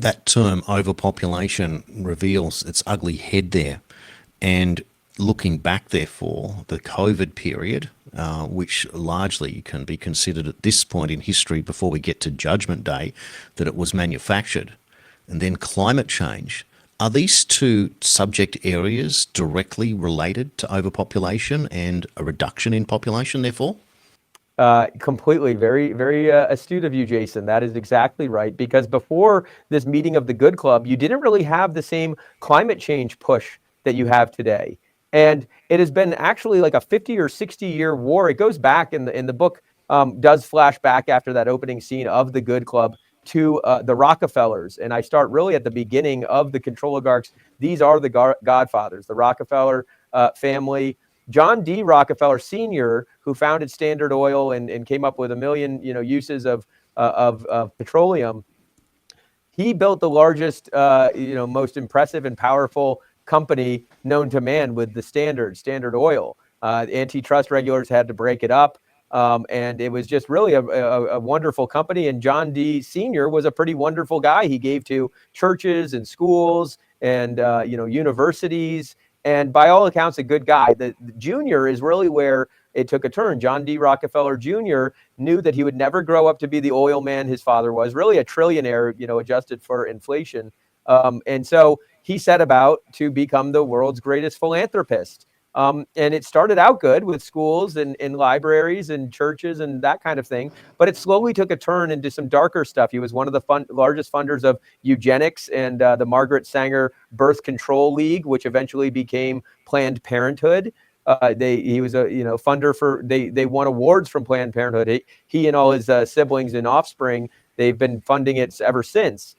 That term overpopulation reveals its ugly head there. And looking back, therefore, the COVID period, which largely can be considered at this point in history before we get to Judgment Day, that it was manufactured, and then climate change. Are these two subject areas directly related to overpopulation and a reduction in population, therefore? Completely. Very, very astute of you, Jason. That is exactly right. Because before this meeting of the Good Club, you didn't really have the same climate change push that you have today. And it has been actually like a 50 or 60 year war. It goes back in the book, does flash back after that opening scene of the Good Club to the Rockefellers. And I start really at the beginning of the Controligarchs. These are the godfathers, the Rockefeller family. John D. Rockefeller Sr., who founded Standard Oil and came up with a million, uses of petroleum, he built the largest, most impressive and powerful company known to man with the Standard Oil. Antitrust regulators had to break it up, and it was just really a wonderful company. And John D. Sr. was a pretty wonderful guy. He gave to churches and schools and universities. And by all accounts, a good guy. The junior is really where it took a turn. John D. Rockefeller Jr. knew that he would never grow up to be the oil man his father was, really a trillionaire, adjusted for inflation. And so he set about to become the world's greatest philanthropist. And it started out good with schools and libraries and churches and that kind of thing. But it slowly took a turn into some darker stuff. He was one of the largest funders of Eugenics and the Margaret Sanger Birth Control League, which eventually became Planned Parenthood. He was a funder for, they won awards from Planned Parenthood. He and all his siblings and offspring, they've been funding it ever since.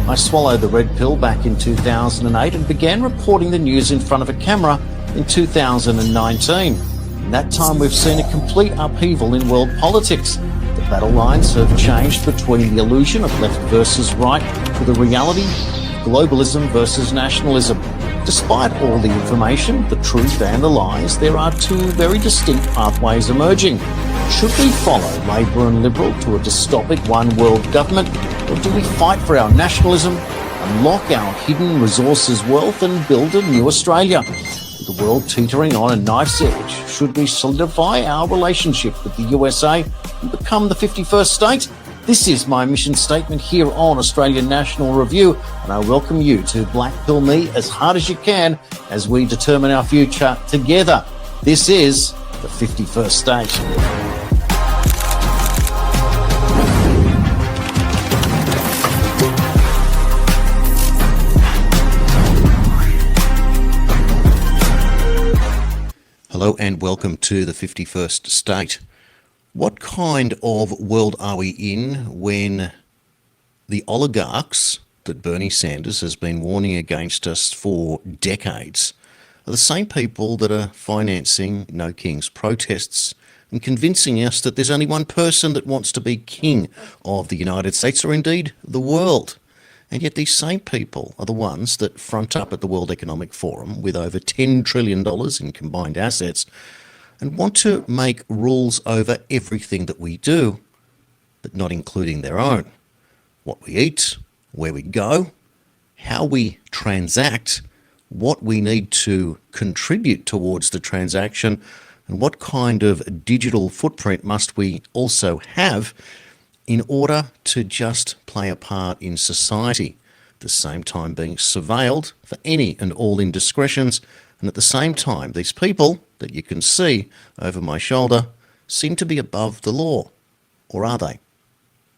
I swallowed the red pill back in 2008 and began reporting the news in front of a camera in 2019. In that time, we've seen a complete upheaval in world politics. The battle lines have changed between the illusion of left versus right to the reality of globalism versus nationalism. Despite all the information, the truth and the lies, there are two very distinct pathways emerging. Should we follow Labour and Liberal to a dystopic one-world government, or do we fight for our nationalism, unlock our hidden resources wealth and build a new Australia? With the world teetering on a knife's edge, should we solidify our relationship with the USA and become the 51st state? This is my mission statement here on Australian National Review, and I welcome you to black pill me as hard as you can as we determine our future together. This is the 51st state. Hello and welcome to the 51st state. What kind of world are we in when the oligarchs that Bernie Sanders has been warning against us for decades are the same people that are financing No Kings protests and convincing us that there's only one person that wants to be king of the United States or indeed the world? And yet these same people are the ones that front up at the World Economic Forum with over $10 trillion in combined assets and want to make rules over everything that we do, but not including their own. What we eat, where we go, how we transact, what we need to contribute towards the transaction, and what kind of digital footprint must we also have in order to just play a part in society, at the same time being surveilled for any and all indiscretions, and at the same time these people that you can see over my shoulder seem to be above the law, or are they?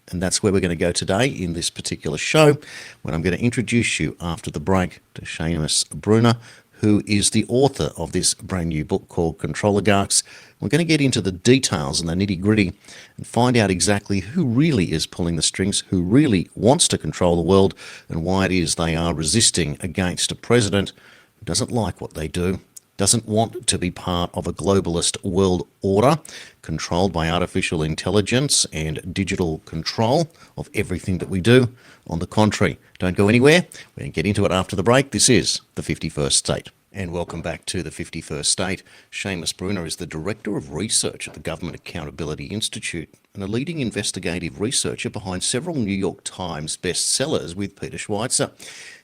And that's where we're going to go today in this particular show, when I'm going to introduce you after the break to Seamus Bruner, who is the author of this brand new book called Controligarchs. We're going to get into the details and the nitty-gritty and find out exactly who really is pulling the strings, who really wants to control the world, and why it is they are resisting against a president who doesn't like what they do, doesn't want to be part of a globalist world order controlled by artificial intelligence and digital control of everything that we do. On the contrary, don't go anywhere. We're going to get into it after the break. This is the 51st State. And welcome back to the 51st State. Seamus Bruner is the Director of Research at the Government Accountability Institute and a leading investigative researcher behind several New York Times bestsellers with Peter Schweizer.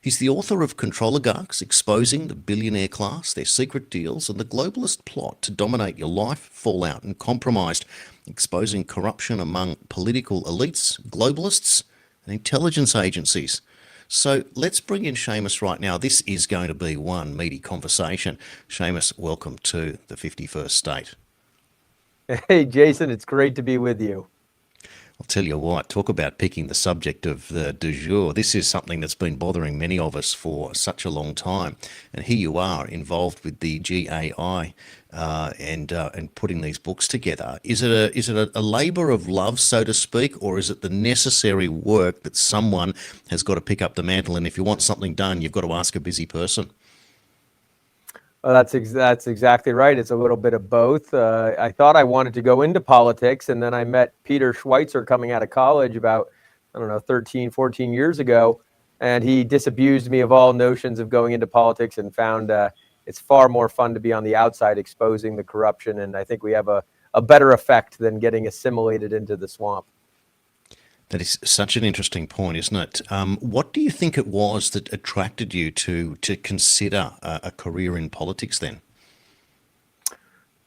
He's the author of Controligarchs, Exposing the Billionaire Class, Their Secret Deals, and the Globalist Plot to Dominate Your Life, Fallout and Compromised, exposing corruption among political elites, globalists and intelligence agencies. So let's bring in Seamus right now. This is going to be one meaty conversation. Seamus, welcome to the 51st State. Hey, Jason, it's great to be with you. I'll tell you what, talk about picking the subject of the du jour. This is something that's been bothering many of us for such a long time. And here you are involved with the GAI and putting these books together. Is it a labour of love, so to speak, or is it the necessary work that someone has got to pick up the mantle? And if you want something done, you've got to ask a busy person. Well, that's exactly right. It's a little bit of both. I thought I wanted to go into politics, and then I met Peter Schweizer coming out of college about, 13, 14 years ago, and he disabused me of all notions of going into politics and found it's far more fun to be on the outside exposing the corruption, and I think we have a better effect than getting assimilated into the swamp. That is such an interesting point, isn't it? What do you think it was that attracted you to consider a career in politics then?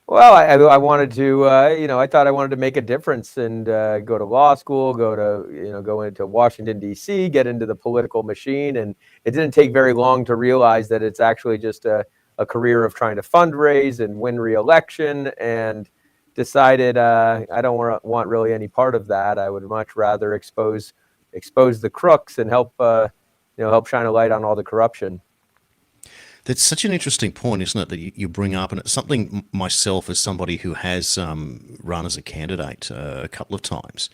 Well, I wanted to, I thought I wanted to make a difference and go to law school, go into Washington, D.C., get into the political machine. And it didn't take very long to realize that it's actually just a career of trying to fundraise and win re-election, and decided I don't want really any part of that. I would much rather expose the crooks and help shine a light on all the corruption. That's such an interesting point, isn't it, that you bring up, and it's something myself as somebody who has run as a candidate a couple of times.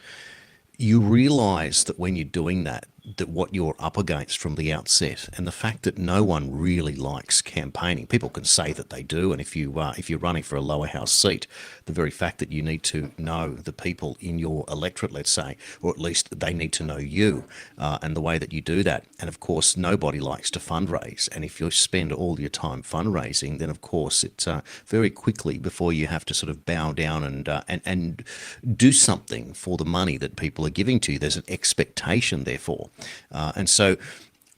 You realise that when you're doing that what you're up against from the outset, and the fact that no one really likes campaigning. People can say that they do, and if you're running for a lower house seat, the very fact that you need to know the people in your electorate, let's say, or at least they need to know you, and the way that you do that. And of course, nobody likes to fundraise, and if you spend all your time fundraising, then of course it's very quickly before you have to sort of bow down and do something for the money that people are giving to you. There's an expectation, therefore. And so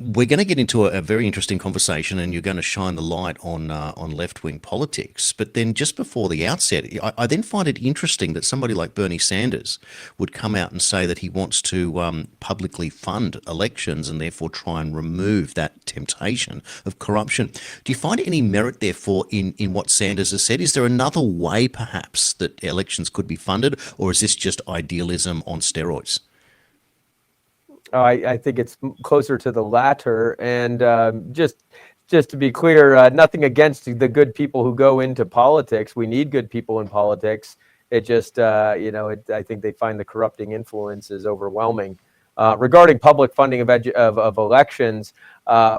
we're going to get into a very interesting conversation, and you're going to shine the light on left-wing politics. But then just before the outset, I then find it interesting that somebody like Bernie Sanders would come out and say that he wants to publicly fund elections and therefore try and remove that temptation of corruption. Do you find any merit, therefore, in what Sanders has said? Is there another way, perhaps, that elections could be funded, or is this just idealism on steroids? I think it's closer to the latter. And just to be clear, nothing against the good people who go into politics. We need good people in politics. It just, I think they find the corrupting influences overwhelming. Regarding public funding of elections,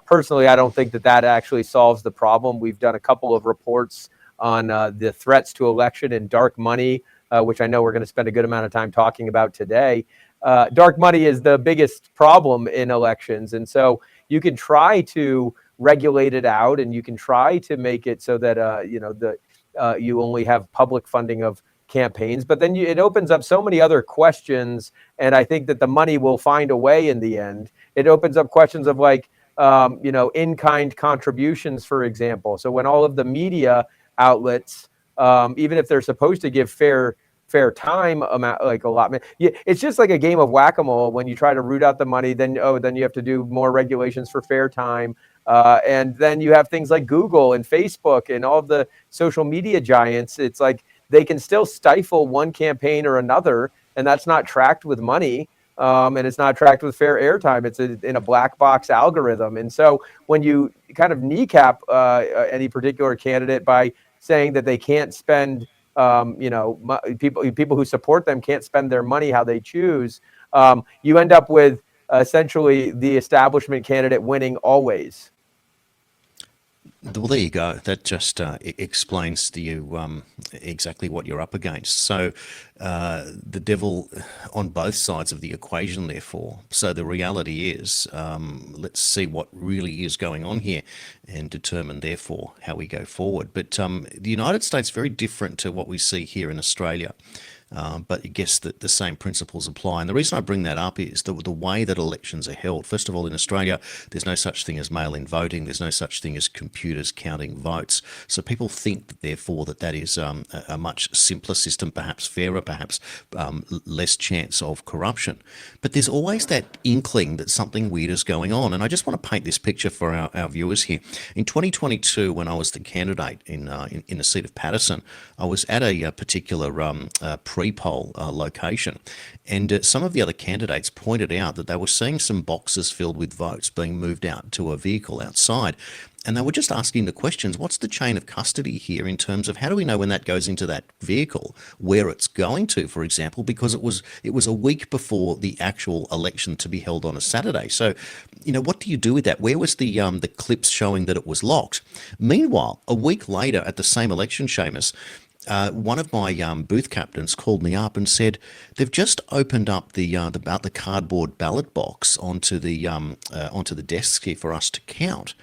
personally, I don't think that actually solves the problem. We've done a couple of reports on the threats to election and dark money, which I know we're going to spend a good amount of time talking about today. Dark money is the biggest problem in elections. And so you can try to regulate it out, and you can try to make it so that, you only have public funding of campaigns. But then it opens up so many other questions. And I think that the money will find a way in the end. It opens up questions of like, in-kind contributions, for example. So when all of the media outlets, even if they're supposed to give fair time amount, like allotment. It's just like a game of whack-a-mole. When you try to root out the money, then you have to do more regulations for fair time. And then you have things like Google and Facebook and all of the social media giants. It's like they can still stifle one campaign or another, and that's not tracked with money. And it's not tracked with fair airtime. It's in a black box algorithm. And so when you kind of kneecap any particular candidate by saying that they can't spend, people who support them can't spend their money how they choose, you end up with essentially the establishment candidate winning always. Well, there you go. That just explains to you exactly what you're up against. So, the devil on both sides of the equation, therefore. So, the reality is, let's see what really is going on here and determine, therefore, how we go forward. But the United States is very different to what we see here in Australia. But I guess that the same principles apply. And the reason I bring that up is the way that elections are held. First of all, in Australia, there's no such thing as mail-in voting. There's no such thing as computers counting votes. So people think that, therefore, that is a much simpler system, perhaps fairer, perhaps less chance of corruption. But there's always that inkling that something weird is going on. And I just want to paint this picture for our viewers here. In 2022, when I was the candidate in the seat of Patterson, I was at a particular pre-poll location, and some of the other candidates pointed out that they were seeing some boxes filled with votes being moved out to a vehicle outside. And they were just asking the questions, what's the chain of custody here in terms of how do we know when that goes into that vehicle, where it's going to, for example, because it was a week before the actual election to be held on a Saturday. So, what do you do with that? Where was the clips showing that it was locked? Meanwhile, a week later at the same election, Seamus, one of my booth captains called me up and said they've just opened up the cardboard ballot box onto the desk here for us to count,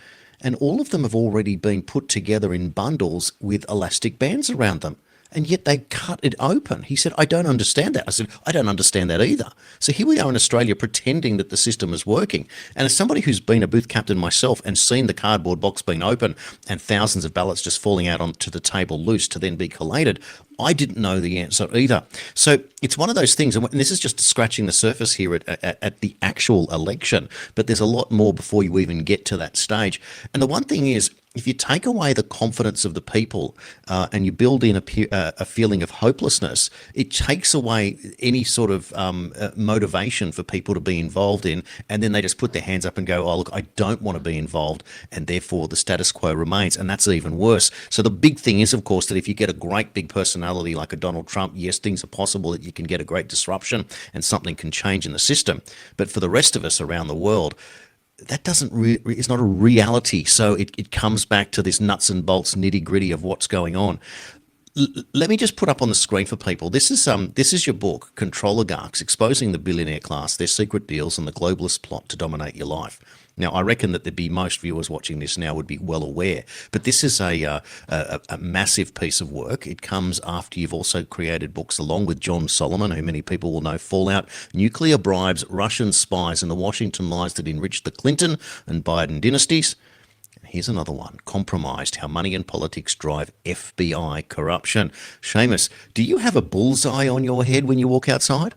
and all of them have already been put together in bundles with elastic bands around them. And yet they cut it open. He said, I don't understand that. I said, I don't understand that either. So here we are in Australia pretending that the system is working. And as somebody who's been a booth captain myself and seen the cardboard box being open and thousands of ballots just falling out onto the table loose to then be collated, I didn't know the answer either. So it's one of those things, and this is just scratching the surface here at the actual election, but there's a lot more before you even get to that stage. And the one thing is, if you take away the confidence of the people and you build in a feeling of hopelessness, it takes away any sort of motivation for people to be involved in, and then they just put their hands up and go, oh, look, I don't want to be involved, and therefore the status quo remains, and that's even worse. So the big thing is, of course, that if you get a great big personality like a Donald Trump, yes, things are possible that you can get a great disruption and something can change in the system. But for the rest of us around the world, that it's not a reality. So it comes back to this nuts and bolts nitty gritty of what's going on. Let me just put up on the screen for people. This is your book, Controligarchs, Exposing the Billionaire Class, Their Secret Deals and the Globalist Plot to Dominate Your Life. Now, I reckon that most viewers watching this now would be well aware, but this is a massive piece of work. It comes after you've also created books along with John Solomon, who many people will know, Fallout, Nuclear Bribes, Russian Spies, and the Washington Lies that Enriched the Clinton and Biden dynasties. Here's another one, Compromised, How Money and Politics Drive FBI Corruption. Seamus, do you have a bullseye on your head when you walk outside?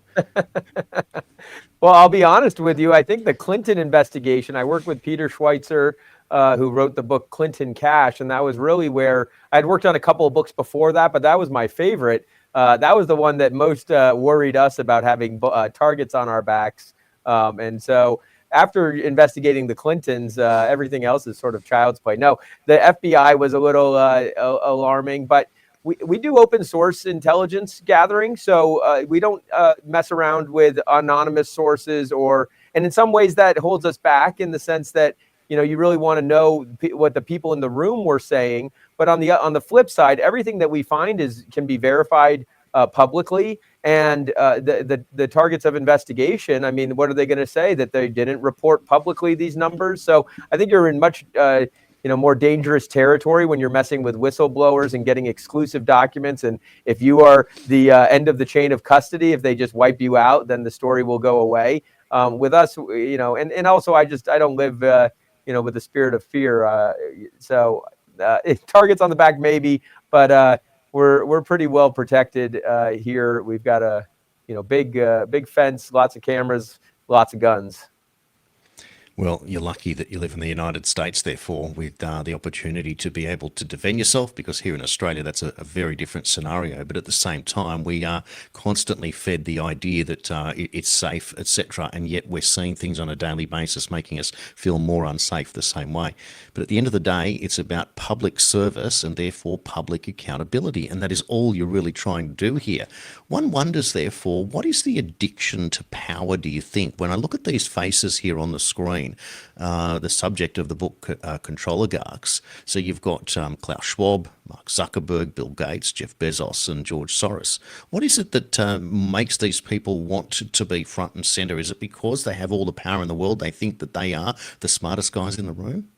Well, I'll be honest with you. I think the Clinton investigation, I worked with Peter Schweizer, who wrote the book Clinton Cash, and that was really where I'd worked on a couple of books before that, but that was my favorite. That was the one that most worried us about having targets on our backs. And so after investigating the Clintons, everything else is sort of child's play. No, the FBI was a little alarming, but we do open source intelligence gathering, so we don't mess around with anonymous sources, and in some ways that holds us back in the sense that you really want to know what the people in the room were saying. But on the flip side, everything that we find can be verified publicly, and the targets of investigation. I mean, what are they going to say, that they didn't report publicly these numbers? So I think you're in much more dangerous territory when you're messing with whistleblowers and getting exclusive documents. And if you are the end of the chain of custody, if they just wipe you out, then the story will go away. With us, and also I don't live, with the spirit of fear. So targets on the back, maybe, but we're pretty well protected here. We've got a big fence, lots of cameras, lots of guns. Well, you're lucky that you live in the United States, therefore, with the opportunity to be able to defend yourself, because here in Australia, that's a very different scenario. But at the same time, we are constantly fed the idea that it's safe, etc. And yet we're seeing things on a daily basis making us feel more unsafe the same way. But at the end of the day, it's about public service and therefore public accountability. And that is all you're really trying to do here. One wonders, therefore, what is the addiction to power, do you think? When I look at these faces here on the screen, been the subject of the book Controligarchs. So you've got Klaus Schwab, Mark Zuckerberg, Bill Gates, Jeff Bezos, and George Soros. What is it that makes these people want to be front and center? Is it because they have all the power in the world? They think that they are the smartest guys in the room?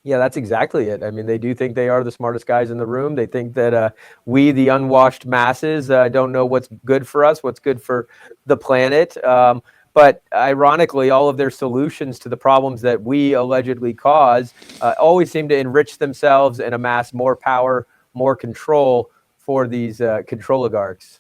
Yeah, that's exactly it. I mean, they do think they are the smartest guys in the room. They think that we, the unwashed masses, don't know what's good for us, what's good for the planet. But ironically, all of their solutions to the problems that we allegedly cause always seem to enrich themselves and amass more power, more control for these controligarchs.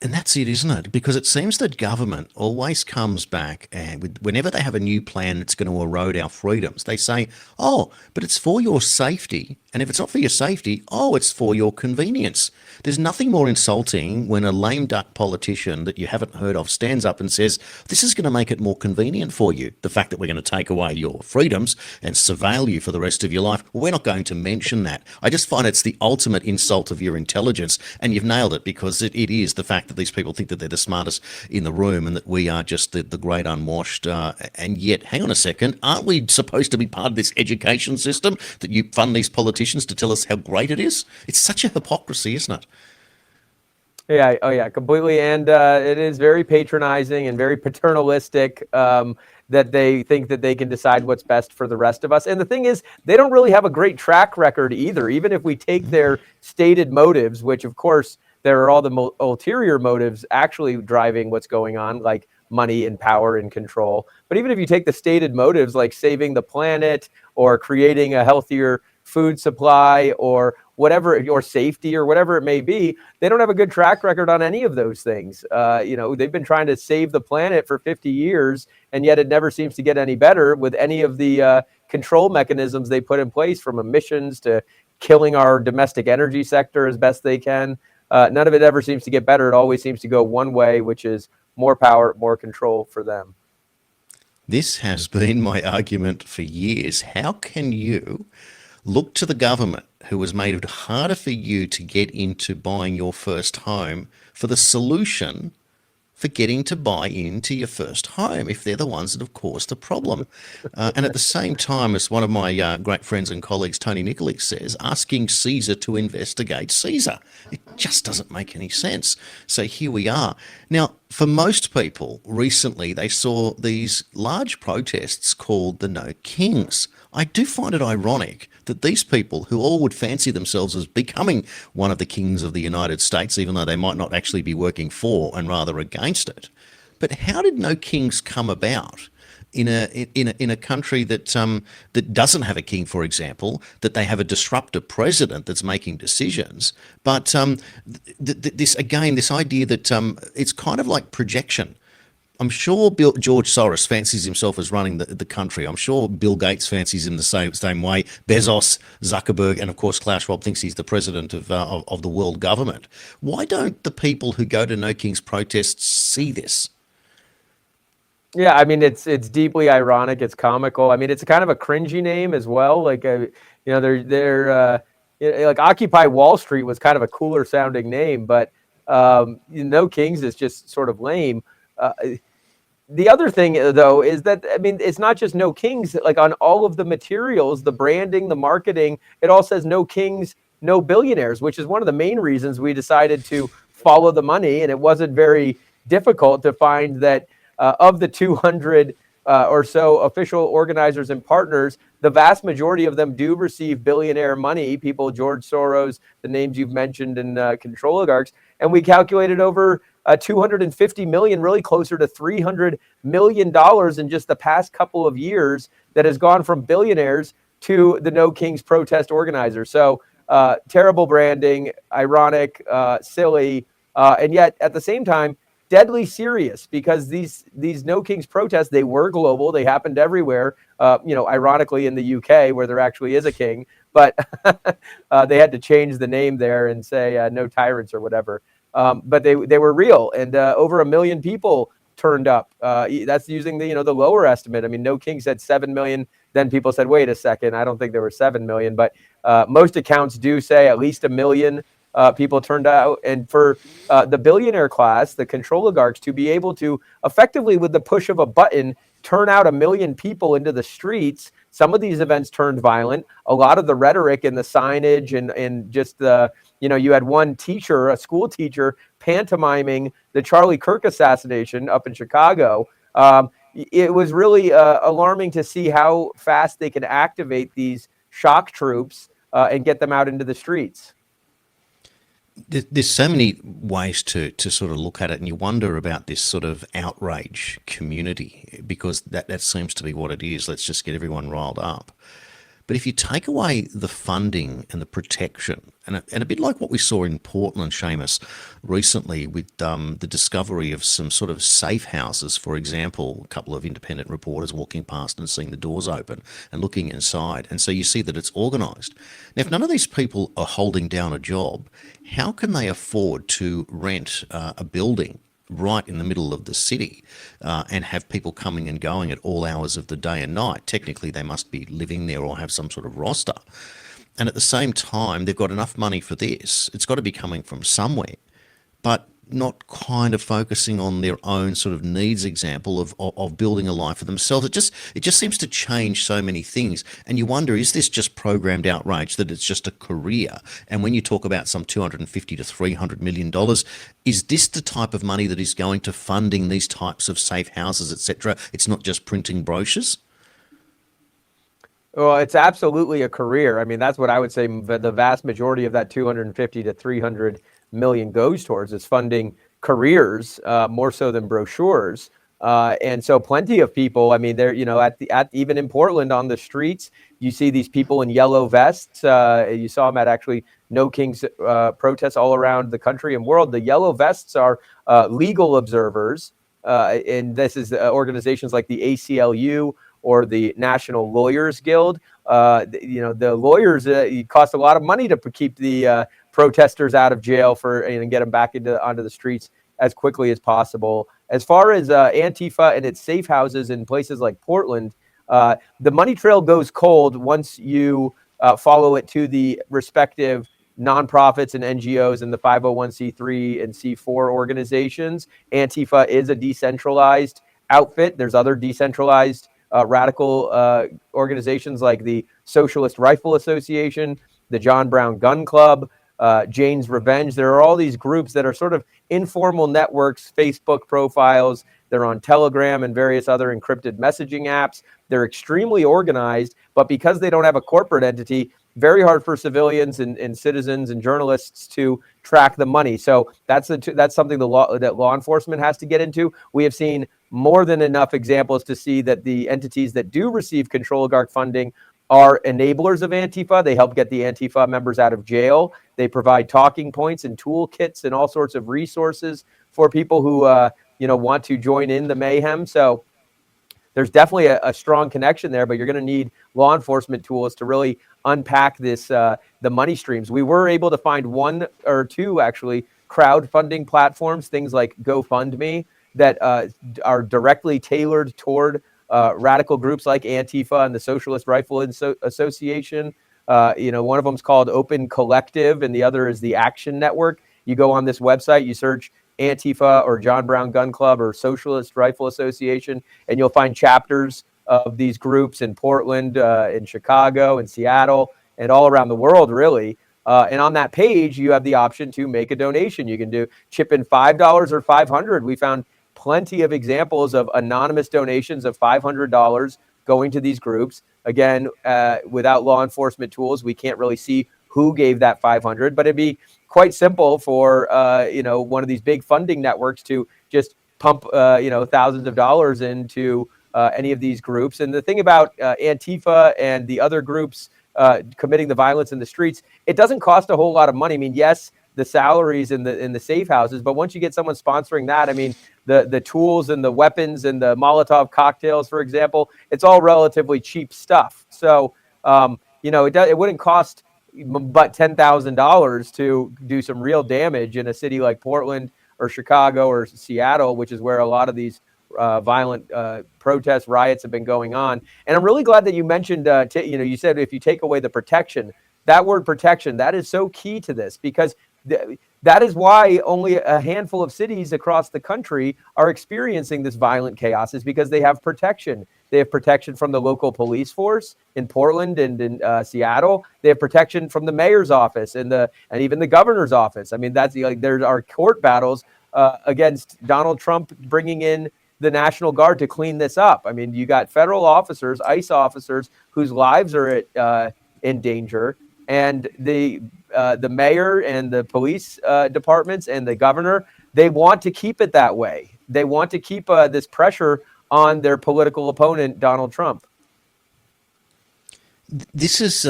And that's it, isn't it? Because it seems that government always comes back and whenever they have a new plan that's going to erode our freedoms, they say, oh, but it's for your safety. And if it's not for your safety, oh, it's for your convenience. There's nothing more insulting when a lame duck politician that you haven't heard of stands up and says, this is going to make it more convenient for you. The fact that we're going to take away your freedoms and surveil you for the rest of your life, we're not going to mention that. I just find it's the ultimate insult of your intelligence. And you've nailed it, because it is the fact that these people think that they're the smartest in the room and that we are just the great unwashed. And yet, hang on a second, aren't we supposed to be part of this education system that you fund these politicians to tell us how great it is? It's such a hypocrisy, isn't it? Yeah, oh yeah, completely. And it is very patronizing and very paternalistic that they think that they can decide what's best for the rest of us. And the thing is, they don't really have a great track record either. Even if we take their stated motives, which of course there are all the ulterior motives actually driving what's going on, like money and power and control. But even if you take the stated motives, like saving the planet or creating a healthier food supply or whatever, or safety or whatever it may be, they don't have a good track record on any of those things. They've been trying to save the planet for 50 years, and yet it never seems to get any better with any of the control mechanisms they put in place, from emissions to killing our domestic energy sector as best they can. None of it ever seems to get better. It always seems to go one way, which is more power, more control for them. This has been my argument for years. How can you look to the government, who has made it harder for you to get into buying your first home, for the solution for getting to buy into your first home, if they're the ones that have caused the problem? And at the same time, as one of my great friends and colleagues, Tony Nikolic, says, asking Caesar to investigate Caesar. It just doesn't make any sense. So here we are. Now, for most people, recently they saw these large protests called the No Kings. I do find it ironic that these people, who all would fancy themselves as becoming one of the kings of the United States, even though they might not actually be working for and rather against it, but how did No Kings come about in a country that that doesn't have a king, for example, that they have a disruptive president that's making decisions, but this idea that it's kind of like projection. I'm sure George Soros fancies himself as running the country. I'm sure Bill Gates fancies him the same way. Bezos, Zuckerberg, and of course Klaus Schwab thinks he's the president of the world government. Why don't the people who go to No Kings protests see this? Yeah, I mean, it's deeply ironic. It's comical. I mean, it's kind of a cringy name as well. Like, they're like Occupy Wall Street was kind of a cooler sounding name, but No Kings is just sort of lame. The other thing, though, is that, I mean, it's not just No Kings. Like, on all of the materials, the branding, the marketing, it all says No Kings, No Billionaires, which is one of the main reasons we decided to follow the money. And it wasn't very difficult to find that of the 200 or so official organizers and partners, the vast majority of them do receive billionaire money. People, George Soros, the names you've mentioned, and Controligarchs. And we calculated over 250 million, really closer to $300 million in just the past couple of years, that has gone from billionaires to the No Kings protest organizers. So terrible branding, ironic, silly, and yet at the same time, deadly serious, because these No Kings protests, they were global. They happened everywhere, ironically in the UK, where there actually is a king, but they had to change the name there and say no tyrants or whatever. But they were real, and over 1 million people turned up. That's using the lower estimate. I mean, No King said 7 million. Then people said, wait a second, I don't think there were 7 million, but most accounts do say at least 1 million people turned out. And for the billionaire class, the controligarchs, to be able to effectively, with the push of a button, turn out 1 million people into the streets. Some of these events turned violent. A lot of the rhetoric and the signage and just the, you had one teacher, a school teacher, pantomiming the Charlie Kirk assassination up in Chicago. It was really alarming to see how fast they can activate these shock troops and get them out into the streets. There's so many ways to sort of look at it, and you wonder about this sort of outrage community, because that seems to be what it is. Let's just get everyone riled up. But if you take away the funding and the protection, and a bit like what we saw in Portland, Seamus, recently with the discovery of some sort of safe houses, for example, a couple of independent reporters walking past and seeing the doors open and looking inside. And so you see that it's organised. Now, if none of these people are holding down a job, how can they afford to rent a building right in the middle of the city and have people coming and going at all hours of the day and night? Technically, they must be living there or have some sort of roster. And at the same time, they've got enough money for this. It's got to be coming from somewhere, but not kind of focusing on their own sort of needs example of building a life for themselves. It just seems to change so many things. And you wonder, is this just programmed outrage, that it's just a career? And when you talk about some $250 to $300 million, is this the type of money that is going to funding these types of safe houses, etc.? It's not just printing brochures? Well, it's absolutely a career. I mean, that's what I would say the vast majority of that 250 to 300 million goes towards, is funding careers more so than brochures. And so plenty of people, I mean, they're, even in Portland on the streets, you see these people in yellow vests. You saw them at actually No Kings protests all around the country and world. The yellow vests are legal observers. And this is organizations like the ACLU or the National Lawyers Guild. The lawyers, it costs a lot of money to keep the protesters out of jail and get them back onto the streets as quickly as possible. As far as Antifa and its safe houses in places like Portland, the money trail goes cold once you follow it to the respective nonprofits and NGOs and the 501c3 and C4 organizations. Antifa is a decentralized outfit. There's other decentralized radical organizations like the Socialist Rifle Association, the John Brown Gun Club, Jane's Revenge. There are all these groups that are sort of informal networks, Facebook profiles. They're on Telegram and various other encrypted messaging apps. They're extremely organized, but because they don't have a corporate entity, very hard for civilians and citizens and journalists to track the money. So that's something that law enforcement has to get into. We have seen more than enough examples to see that the entities that do receive controligarch funding are enablers of Antifa. They help get the Antifa members out of jail. They provide talking points and toolkits and all sorts of resources for people who want to join in the mayhem. So there's definitely a strong connection there, but you're going to need law enforcement tools to really unpack this, the money streams. We were able to find one or two actually crowdfunding platforms, things like GoFundMe, that are directly tailored toward radical groups like Antifa and the Socialist Rifle Association. One of them is called Open Collective, and the other is the Action Network. You go on this website, you search Antifa or John Brown Gun Club or Socialist Rifle Association, and you'll find chapters of these groups in Portland, in Chicago, in Seattle, and all around the world, really. And on that page, you have the option to make a donation. You can chip in $5 or $500. We found plenty of examples of anonymous donations of $500 going to these groups. Again, without law enforcement tools, we can't really see who gave that $500, but it'd be quite simple for one of these big funding networks to just pump thousands of dollars into any of these groups. And the thing about Antifa and the other groups committing the violence in the streets, it doesn't cost a whole lot of money. I mean, yes, the salaries in the safe houses, but once you get someone sponsoring that, I mean, the tools and the weapons and the Molotov cocktails, for example, it's all relatively cheap stuff. So it wouldn't cost but $10,000 to do some real damage in a city like Portland or Chicago or Seattle, which is where a lot of these violent protests, riots have been going on. And I'm really glad that you mentioned, you said if you take away the protection, that word protection, that is so key to this, because that is why only a handful of cities across the country are experiencing this violent chaos, is because they have protection. They have protection from the local police force in Portland and in Seattle. They have protection from the mayor's office and even the governor's office. I mean, that's like there are court battles against Donald Trump bringing in the National Guard to clean this up. I mean, you got federal officers, ICE officers, whose lives are in danger, and the mayor and the police departments and the governor, they want to keep it that way. They want to keep this pressure on their political opponent, Donald Trump. This is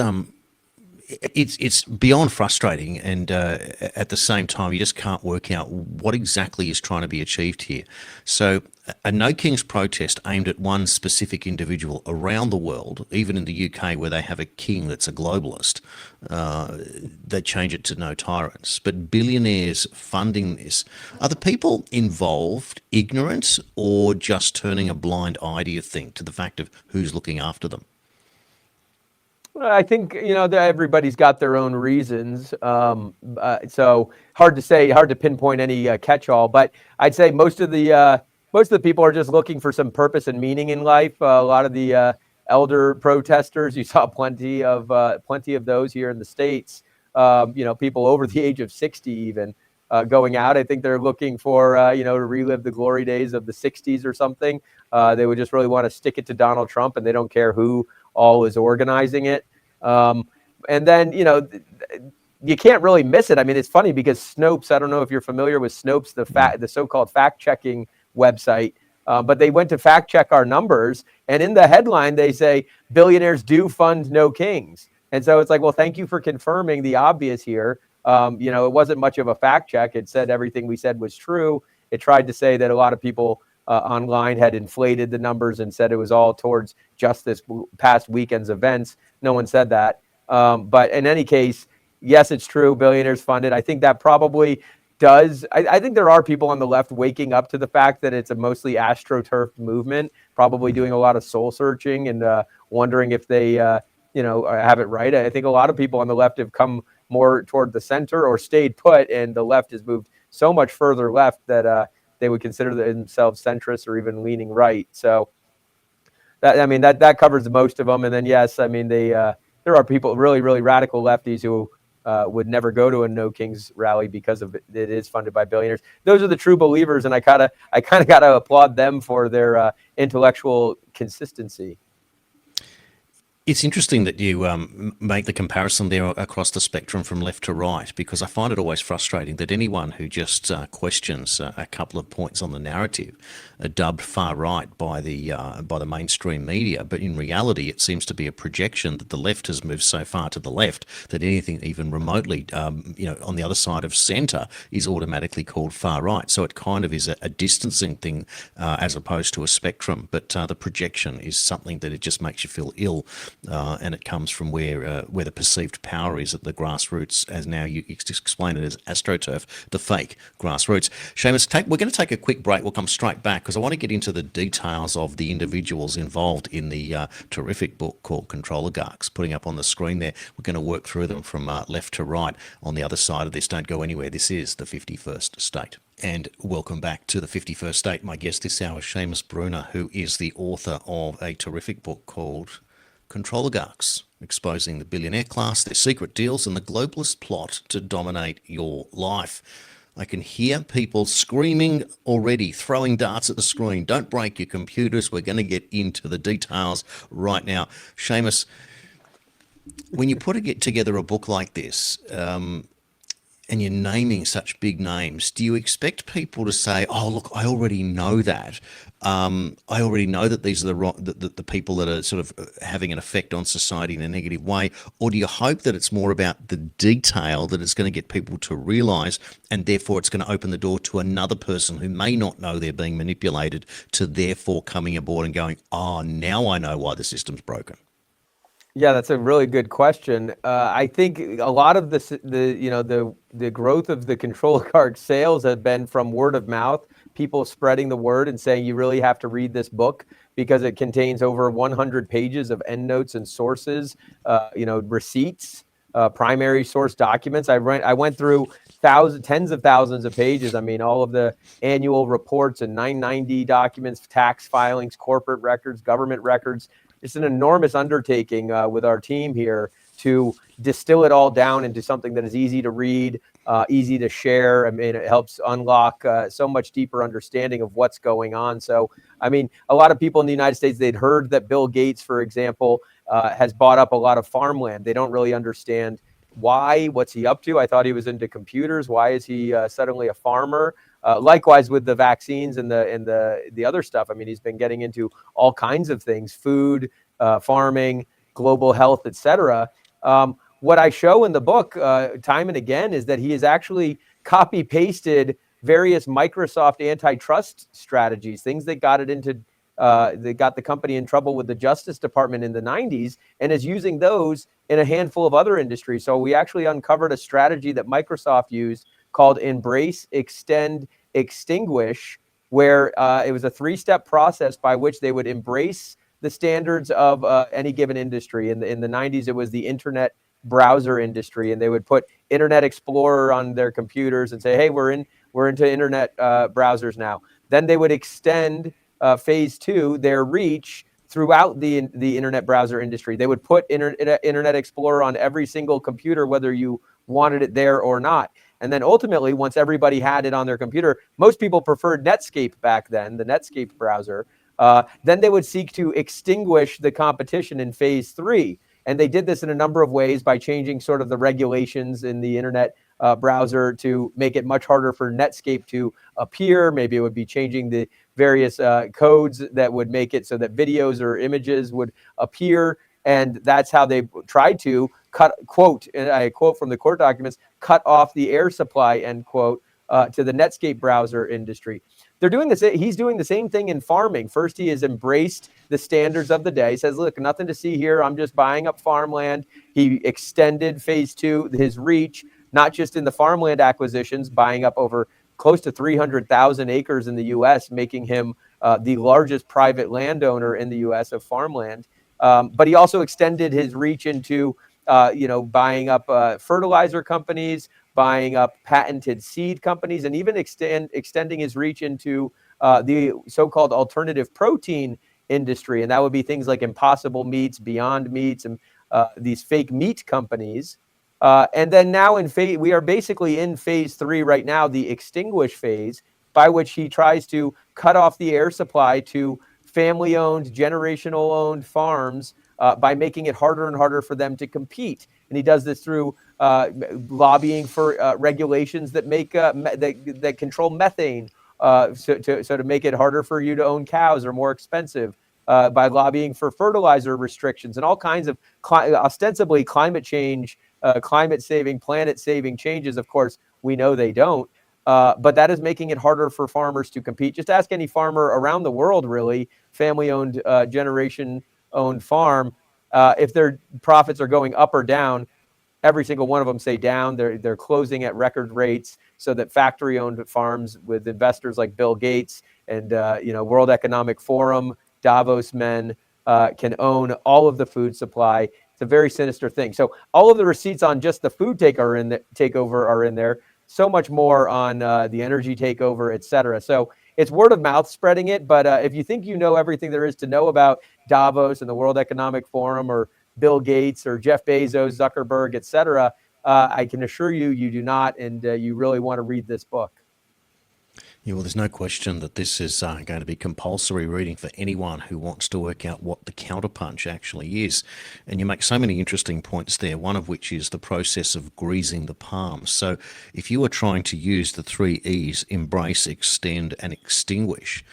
it's beyond frustrating, and at the same time, you just can't work out what exactly is trying to be achieved here. So, a No Kings protest aimed at one specific individual around the world, even in the UK, where they have a king that's a globalist, they change it to No Tyrants. But billionaires funding this, are the people involved ignorant or just turning a blind eye, do you think, to the fact of who's looking after them? I think, everybody's got their own reasons. So hard to say, hard to pinpoint any catch-all. But I'd say most of the people are just looking for some purpose and meaning in life. A lot of the elder protesters, you saw plenty of those here in the States. People over the age of 60 even going out. I think they're looking for to relive the glory days of the 60s or something. They would just really want to stick it to Donald Trump, and they don't care who all is organizing it. And then, you can't really miss it. I mean, it's funny because Snopes, I don't know if you're familiar with Snopes, the so-called fact-checking website, but they went to fact check our numbers. And in the headline, they say, billionaires do fund No Kings. And so it's like, well, thank you for confirming the obvious here. It wasn't much of a fact check. It said everything we said was true. It tried to say that a lot of people online had inflated the numbers and said it was all towards just this past weekend's events. No one said that. But in any case, yes, it's true. Billionaires funded. I think that probably does. I think there are people on the left waking up to the fact that it's a mostly astroturf movement, probably doing a lot of soul searching and wondering if they, have it right. I think a lot of people on the left have come more toward the center or stayed put, and the left has moved so much further left that they would consider themselves centrist or even leaning right. So that covers most of them. And then, yes, I mean, there are people, really, really radical lefties who would never go to a No Kings rally because of it is funded by billionaires. Those are the true believers, and I kind of got to applaud them for their intellectual consistency. It's interesting that you make the comparison there across the spectrum from left to right, because I find it always frustrating that anyone who just questions a couple of points on the narrative are dubbed far right by the mainstream media. But in reality, it seems to be a projection that the left has moved so far to the left that anything even remotely, on the other side of centre is automatically called far right. So it kind of is a distancing thing as opposed to a spectrum. But the projection is something that it just makes you feel ill. And it comes from where the perceived power is at the grassroots, as now you explain it as astroturf, the fake grassroots. Seamus, we're going to take a quick break. We'll come straight back because I want to get into the details of the individuals involved in the terrific book called Controligarchs, putting up on the screen there. We're going to work through them from left to right on the other side of this. Don't go anywhere. This is the 51st State. And welcome back to the 51st State. My guest this hour is Seamus Bruner, who is the author of a terrific book called Controligarchs, exposing the billionaire class, their secret deals, and the globalist plot to dominate your life. I can hear people screaming already, throwing darts at the screen. Don't break your computers. We're going to get into the details right now. Seamus, when you get together a book like this, and you're naming such big names, do you expect people to say, oh, look, I already know that. I already know that these are the people that are sort of having an effect on society in a negative way? Or do you hope that it's more about the detail that it's going to get people to realise, and therefore it's going to open the door to another person who may not know they're being manipulated to therefore coming aboard and going, oh, now I know why the system's broken? Yeah, that's a really good question. I think a lot of the growth of the Controligarch sales have been from word of mouth, people spreading the word and saying you really have to read this book because it contains over 100 pages of endnotes and sources, receipts primary source documents. I went through tens of thousands of pages. I mean, all of the annual reports and 990 documents, tax filings, corporate records, government records. It's an enormous undertaking with our team here to distill it all down into something that is easy to read, easy to share. I mean, it helps unlock so much deeper understanding of what's going on. So, I mean, a lot of people in the United States, they'd heard that Bill Gates, for example, has bought up a lot of farmland. They don't really understand why, what's he up to? I thought he was into computers. Why is he suddenly a farmer? Likewise with the vaccines and the other stuff. I mean, he's been getting into all kinds of things: food, farming, global health, etc. What I show in the book time and again is that he has actually copy pasted various Microsoft antitrust strategies, things that got it into they got the company in trouble with the Justice Department in the 90s, and is using those in a handful of other industries. So we actually uncovered a strategy that Microsoft used called Embrace, Extend, Extinguish, where it was a 3-step process by which they would embrace the standards of any given industry. In the 90s, it was the internet browser industry, and they would put Internet Explorer on their computers and say, hey, we're into internet browsers now. Then they would extend phase 2, their reach throughout the internet browser industry. They would put Internet Explorer on every single computer, whether you wanted it there or not. And then ultimately, once everybody had it on their computer, most people preferred Netscape back then, the Netscape browser. Then they would seek to extinguish the competition in phase 3. And they did this in a number of ways by changing sort of the regulations in the internet browser to make it much harder for Netscape to appear. Maybe it would be changing the various codes that would make it so that videos or images would appear. And that's how they tried to quote, and I quote from the court documents, cut off the air supply, end quote, to the Netscape browser industry. They're doing this. He's doing the same thing in farming. First, he has embraced the standards of the day. He says, look, nothing to see here. I'm just buying up farmland. He extended phase 2, his reach, not just in the farmland acquisitions, buying up over close to 300,000 acres in the U.S., making him the largest private landowner in the U.S. of farmland. But he also extended his reach into, buying up fertilizer companies, buying up patented seed companies, and even extending his reach into the so-called alternative protein industry. And that would be things like Impossible Meats, Beyond Meats, and these fake meat companies. And then now we are basically in phase 3 right now, the extinguish phase, by which he tries to cut off the air supply to family-owned, generational-owned farms by making it harder and harder for them to compete. And he does this through lobbying for regulations that make that control methane, so to make it harder for you to own cows or more expensive, by lobbying for fertilizer restrictions and all kinds of ostensibly climate change, climate-saving, planet-saving changes. Of course, we know they don't. But that is making it harder for farmers to compete. Just ask any farmer around the world, really, family-owned, generation-owned farm, if their profits are going up or down. Every single one of them say down. They're closing at record rates, so that factory-owned farms with investors like Bill Gates and World Economic Forum, Davos men can own all of the food supply. It's a very sinister thing. So all of the receipts on just the food takeover are in there. So much more on the energy takeover, et cetera. So it's word of mouth spreading it. But if you think you know everything there is to know about Davos and the World Economic Forum or Bill Gates or Jeff Bezos, Zuckerberg, et cetera, I can assure you, you do not. And you really want to read this book. Yeah, well, there's no question that this is going to be compulsory reading for anyone who wants to work out what the counterpunch actually is. And you make so many interesting points there, one of which is the process of greasing the palms. So if you are trying to use the 3 E's, embrace, extend, and extinguish,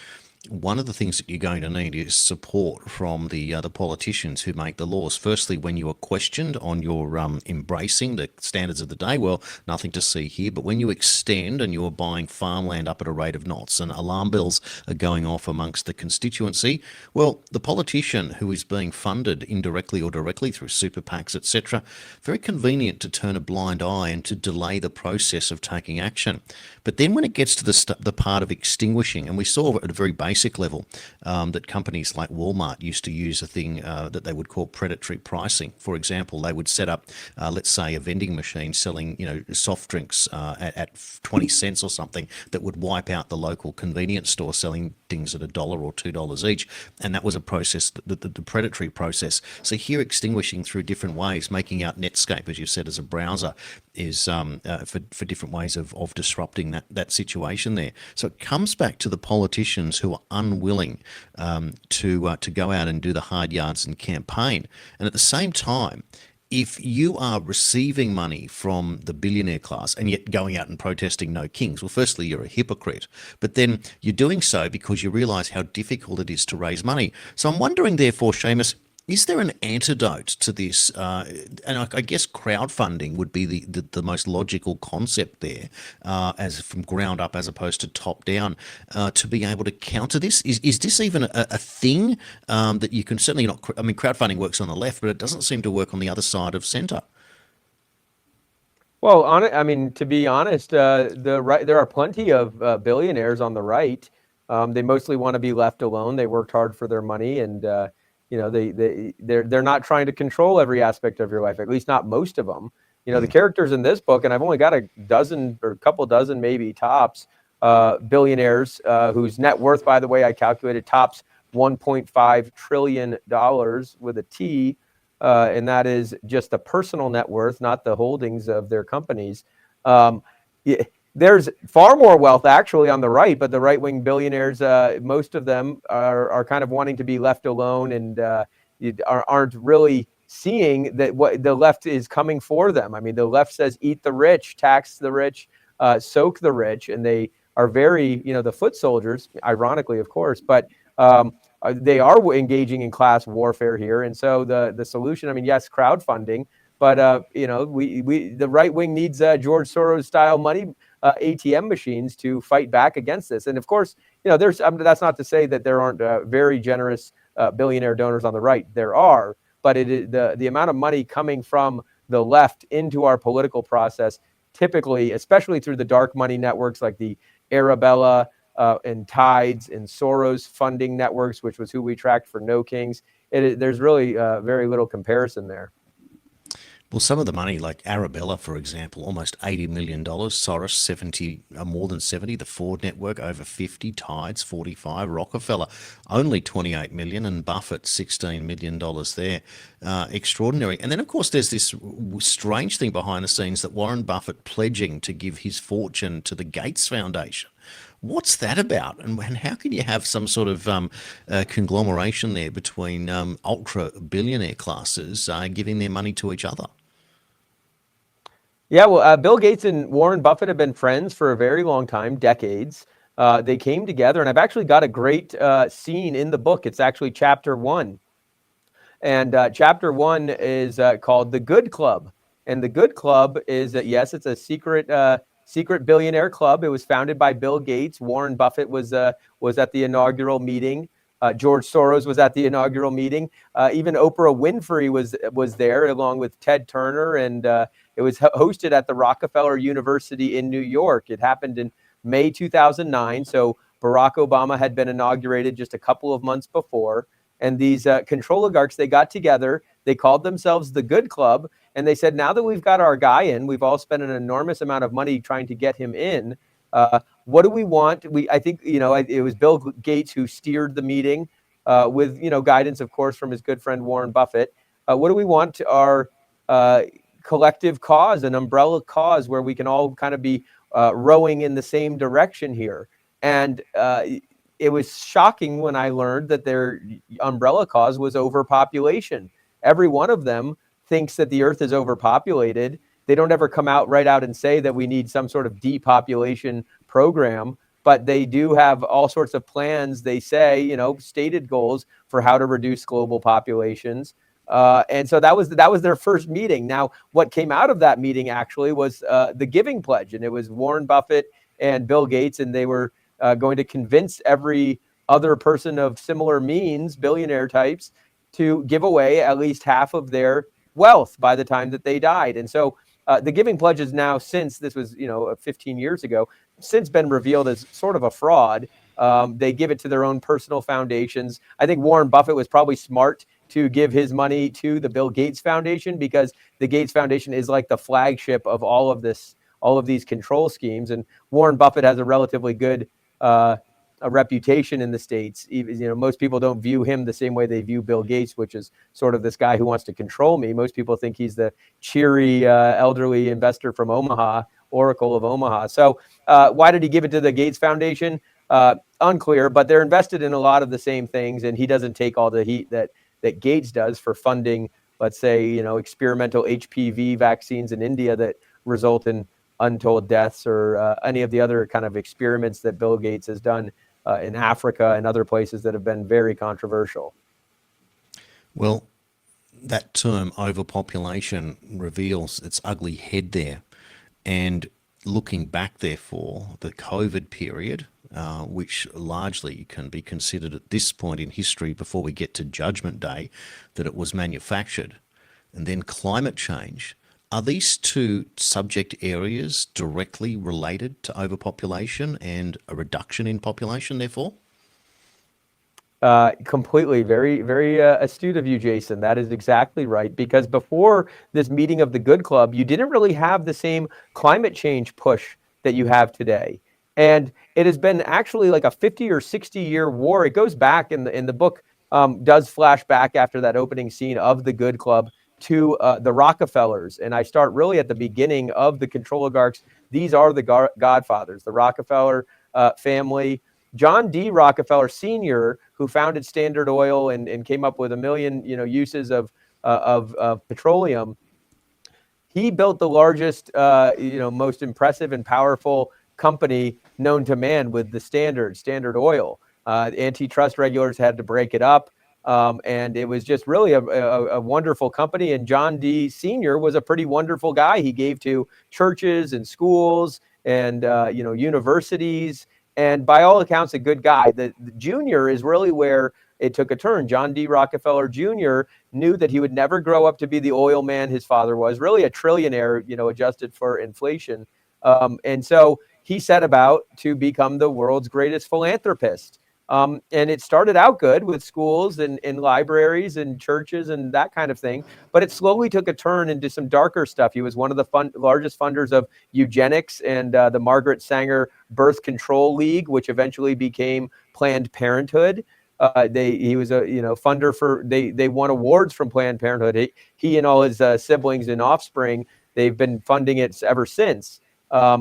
one of the things that you're going to need is support from the politicians who make the laws. Firstly, when you are questioned on your embracing the standards of the day, well, nothing to see here. But when you extend and you're buying farmland up at a rate of knots and alarm bells are going off amongst the constituency, well, the politician who is being funded indirectly or directly through super PACs, etc., very convenient to turn a blind eye and to delay the process of taking action. But then when it gets to the part of extinguishing, and we saw at a very basic basic level, that companies like Walmart used to use a thing that they would call predatory pricing. For example, they would set up, let's say, a vending machine selling, soft drinks at 20 cents or something that would wipe out the local convenience store selling things at $1 or $2 each. And that was a process, the predatory process. So here, extinguishing through different ways, making out Netscape, as you said, as a browser, is for different ways of disrupting that situation there. So it comes back to the politicians who are unwilling to go out and do the hard yards and campaign. And at the same time, if you are receiving money from the billionaire class and yet going out and protesting no kings, well, firstly, you're a hypocrite, but then you're doing so because you realise how difficult it is to raise money. So I'm wondering, therefore, Seamus, is there an antidote to this? And I guess crowdfunding would be the most logical concept there, as from ground up as opposed to top down, to be able to counter this. Is this even a thing that you can certainly not? I mean, crowdfunding works on the left, but it doesn't seem to work on the other side of centre. Well, to be honest, there are plenty of billionaires on the right. They mostly want to be left alone. They worked hard for their money, and they're not trying to control every aspect of your life, at least not most of them. The characters in this book, and I've only got a dozen or a couple dozen maybe tops, billionaires whose net worth, by the way, I calculated tops $1.5 trillion with a T, and that is just the personal net worth, not the holdings of their companies. There's far more wealth actually on the right, but the right-wing billionaires, most of them are kind of wanting to be left alone and aren't really seeing that what the left is coming for them. I mean, the left says eat the rich, tax the rich, soak the rich, and they are very, the foot soldiers, ironically, of course, but they are engaging in class warfare here. And so the solution, yes, crowdfunding, but the right wing needs George Soros style money ATM machines to fight back against this. And of course, that's not to say that there aren't very generous billionaire donors on the right. There are, but it is the amount of money coming from the left into our political process, typically, especially through the dark money networks like the Arabella and Tides and Soros funding networks, which was who we tracked for No Kings. There's really very little comparison there. Well, some of the money, like Arabella, for example, almost $80 million, Soros, 70, more than 70, the Ford network, over 50, Tides, 45, Rockefeller, only 28 million, and Buffett, $16 million there. Extraordinary. And then, of course, there's this strange thing behind the scenes that Warren Buffett pledging to give his fortune to the Gates Foundation. What's that about? And how can you have some sort of conglomeration there between ultra billionaire classes giving their money to each other? Yeah, well, Bill Gates and Warren Buffett have been friends for a very long time, decades. They came together, and I've actually got a great scene in the book. It's actually chapter 1. And chapter 1 is called The Good Club. And the Good Club is, yes, it's a secret billionaire club. It was founded by Bill Gates. Warren Buffett was at the inaugural meeting. George Soros was at the inaugural meeting. Even Oprah Winfrey was there, along with Ted Turner, and it was hosted at the Rockefeller University in New York. It happened in May 2009, so Barack Obama had been inaugurated just a couple of months before. And these controligarchs, they got together. They called themselves the Good Club, and they said, now that we've got our guy in, we've all spent an enormous amount of money trying to get him in. What do we want? I think it was Bill Gates who steered the meeting with guidance, of course, from his good friend Warren Buffett. What do we want? Our collective cause, an umbrella cause where we can all kind of be rowing in the same direction here. And it was shocking when I learned that their umbrella cause was overpopulation. Every one of them thinks that the earth is overpopulated. They don't ever come out right out and say that we need some sort of depopulation program, but they do have all sorts of plans. They say, stated goals for how to reduce global populations. And so that was their first meeting. Now, what came out of that meeting actually was the Giving Pledge, and it was Warren Buffett and Bill Gates, and they were going to convince every other person of similar means, billionaire types, to give away at least half of their wealth by the time that they died. And so the Giving Pledge is now, since this was 15 years ago, since been revealed as sort of a fraud. They give it to their own personal foundations. I think Warren Buffett was probably smart to give his money to the Bill Gates Foundation, because the Gates Foundation is like the flagship of all of these control schemes. And Warren Buffett has a relatively good a reputation in the States. Even, most people don't view him the same way they view Bill Gates, which is sort of this guy who wants to control me. Most people think he's the cheery elderly investor from Omaha, Oracle of Omaha. So why did he give it to the Gates Foundation? Unclear, but they're invested in a lot of the same things, and he doesn't take all the heat that Gates does for funding, let's say, experimental HPV vaccines in India that result in untold deaths, or any of the other kind of experiments that Bill Gates has done in Africa and other places that have been very controversial. Well, that term overpopulation reveals its ugly head there. And looking back, therefore, the COVID period, which largely can be considered at this point in history, before we get to Judgment Day, that it was manufactured, and then climate change. Are these two subject areas directly related to overpopulation and a reduction in population, therefore? Completely. Very, very astute of you, Jason. That is exactly right. Because before this meeting of the Good Club, you didn't really have the same climate change push that you have today. And it has been actually like a 50 or 60-year war. It goes back in the book, does flash back after that opening scene of the Good Club to the Rockefellers. And I start really at the beginning of the Controligarchs. These are the godfathers, the Rockefeller family. John D. Rockefeller Sr., who founded Standard Oil and came up with a million uses of petroleum, he built the largest, most impressive and powerful company known to man with the Standard Oil. Antitrust regulators had to break it up. And it was just really a wonderful company. And John D. Sr. was a pretty wonderful guy. He gave to churches and schools and universities, and by all accounts, a good guy. The Junior is really where it took a turn. John D. Rockefeller Jr. knew that he would never grow up to be the oil man his father was, really a trillionaire, adjusted for inflation. And so he set about to become the world's greatest philanthropist. And it started out good with schools and libraries and churches and that kind of thing, but it slowly took a turn into some darker stuff. He was one of the largest funders of Eugenics and the Margaret Sanger Birth Control League, which eventually became Planned Parenthood. He was a funder for, they won awards from Planned Parenthood. He and all his siblings and offspring, they've been funding it ever since,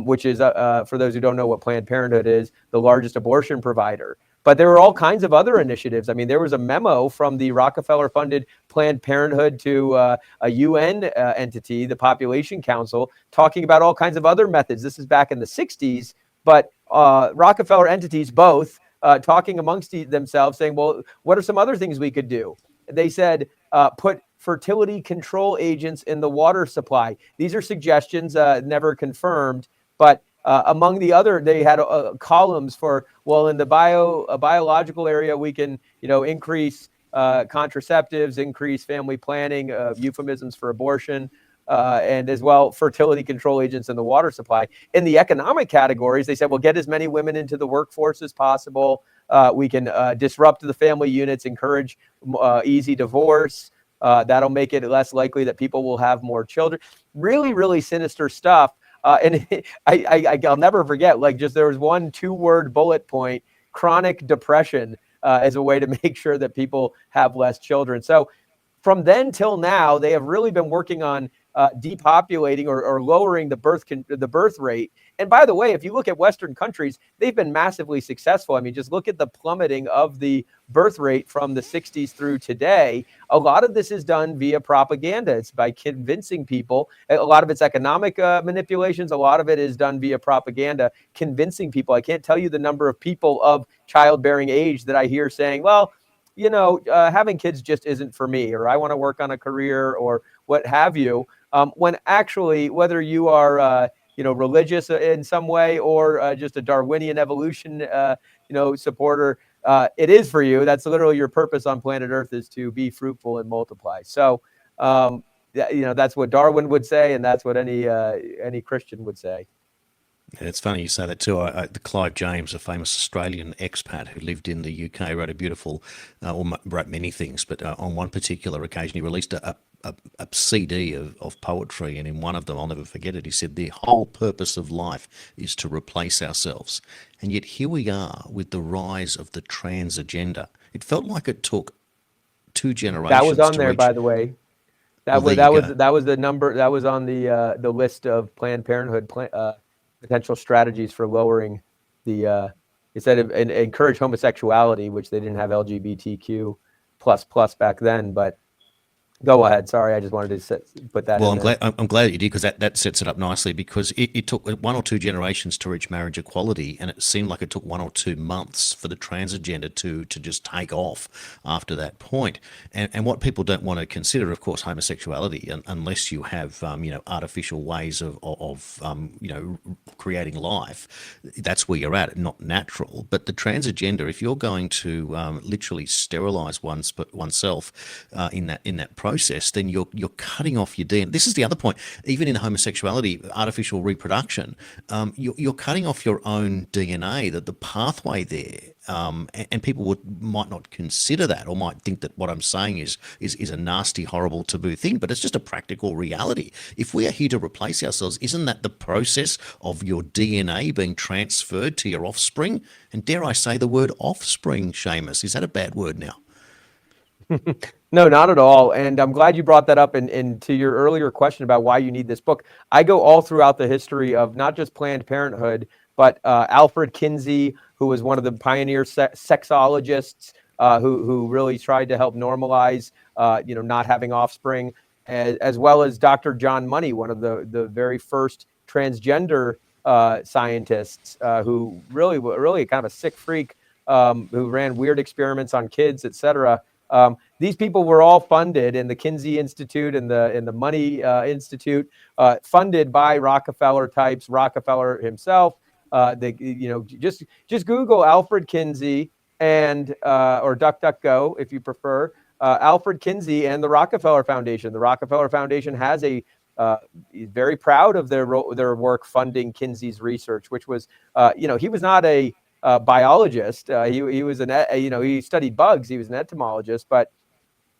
which is, for those who don't know what Planned Parenthood is, the largest abortion provider. But there were all kinds of other initiatives. I mean, there was a memo from the Rockefeller-funded Planned Parenthood to a UN entity, the Population Council, talking about all kinds of other methods. This is back in the 60s, but Rockefeller entities both talking amongst themselves, saying, well, what are some other things we could do? They said, put fertility control agents in the water supply. These are suggestions, never confirmed, but among the other, they had columns for, well, in the biological area, we can, increase contraceptives, increase family planning, euphemisms for abortion, and as well, fertility control agents in the water supply. In the economic categories, they said, well, get as many women into the workforce as possible. We can disrupt the family units, encourage easy divorce. That'll make it less likely that people will have more children. Really, really sinister stuff. And I'll never forget, there was one 2-word bullet point, chronic depression, as a way to make sure that people have less children. So from then till now, they have really been working on depopulating or lowering the birth rate. And by the way, if you look at Western countries, they've been massively successful. I mean, just look at the plummeting of the birth rate from the 60s through today. A lot of this is done via propaganda. It's by convincing people. A lot of it's economic manipulations. A lot of it is done via propaganda, convincing people. I can't tell you the number of people of childbearing age that I hear saying, well, having kids just isn't for me, or I want to work on a career, or what have you. When actually, whether you are, religious in some way, or just a Darwinian evolution, supporter, it is for you. That's literally your purpose on planet Earth, is to be fruitful and multiply. So, that's what Darwin would say, and that's what any Christian would say. It's funny you say that too. The Clive James, a famous Australian expat who lived in the UK, wrote a beautiful, wrote many things, but on one particular occasion he released a CD of poetry, and in one of them, I'll never forget it, he said, "The whole purpose of life is to replace ourselves." And yet here we are with the rise of the trans agenda. It felt like it took two That was generations on to there, reach. by the way. Well, That there was you that was go. that was the number that was on the list of Planned Parenthood potential strategies for lowering the it said and encourage homosexuality, which they didn't have LGBTQ plus back then. But go ahead. Sorry, I just wanted to put that Well, in there. I'm glad that you did, because that sets it up nicely, because it took one or two generations to reach marriage equality, and it seemed like it took 1 or 2 months for the trans agenda to just take off after that point. And what people don't want to consider, of course, homosexuality, unless you have artificial ways of creating life. That's where you're at, not natural. But the trans agenda, if you're going to literally sterilize oneself in that process, then you're cutting off your DNA. This is the other point. Even in homosexuality, artificial reproduction, you're cutting off your own DNA, that the pathway there. And people might not consider that, or might think that what I'm saying is a nasty, horrible, taboo thing, but it's just a practical reality. If we are here to replace ourselves, isn't that the process of your DNA being transferred to your offspring? And dare I say the word offspring, Seamus? Is that a bad word now? No, not at all. And I'm glad you brought that up. And to your earlier question about why you need this book, I go all throughout the history of not just Planned Parenthood, but Alfred Kinsey, who was one of the pioneer sexologists who really tried to help normalize, not having offspring, as well as Dr. John Money, one of the very first transgender scientists who really kind of a sick freak who ran weird experiments on kids, etc. These people were all funded in the Kinsey Institute and the Money Institute, funded by Rockefeller types, Rockefeller himself. Just Google Alfred Kinsey and or DuckDuckGo if you prefer. Alfred Kinsey and the Rockefeller Foundation. The Rockefeller Foundation has very proud of their work funding Kinsey's research, which was, he was not a biologist. He was he studied bugs. He was an entomologist, but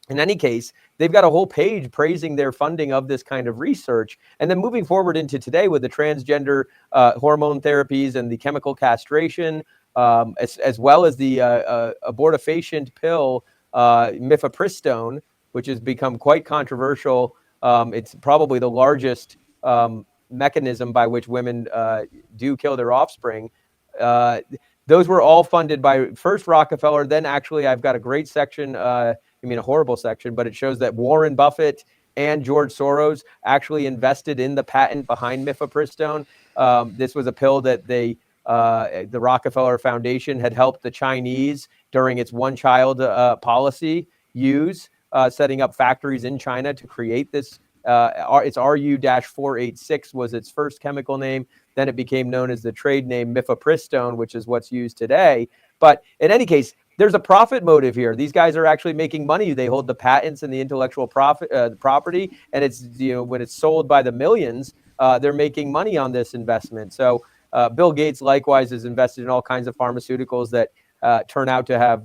in any case, they've got a whole page praising their funding of this kind of research. And then moving forward into today with the transgender hormone therapies and the chemical castration, as well as the abortifacient pill, mifepristone, which has become quite controversial. It's probably the largest mechanism by which women do kill their offspring. Those were all funded by first Rockefeller. Then actually, I've got a great section, a horrible section, but it shows that Warren Buffett and George Soros actually invested in the patent behind mifepristone. This was a pill that the Rockefeller Foundation had helped the Chinese during its one-child policy use, setting up factories in China to create this. It's RU-486 was its first chemical name. Then it became known as the trade name mifepristone, which is what's used today. But in any case, there's a profit motive here. These guys are actually making money. They hold the patents and the intellectual property, and it's when it's sold by the millions, they're making money on this investment. So Bill Gates likewise is invested in all kinds of pharmaceuticals that turn out to have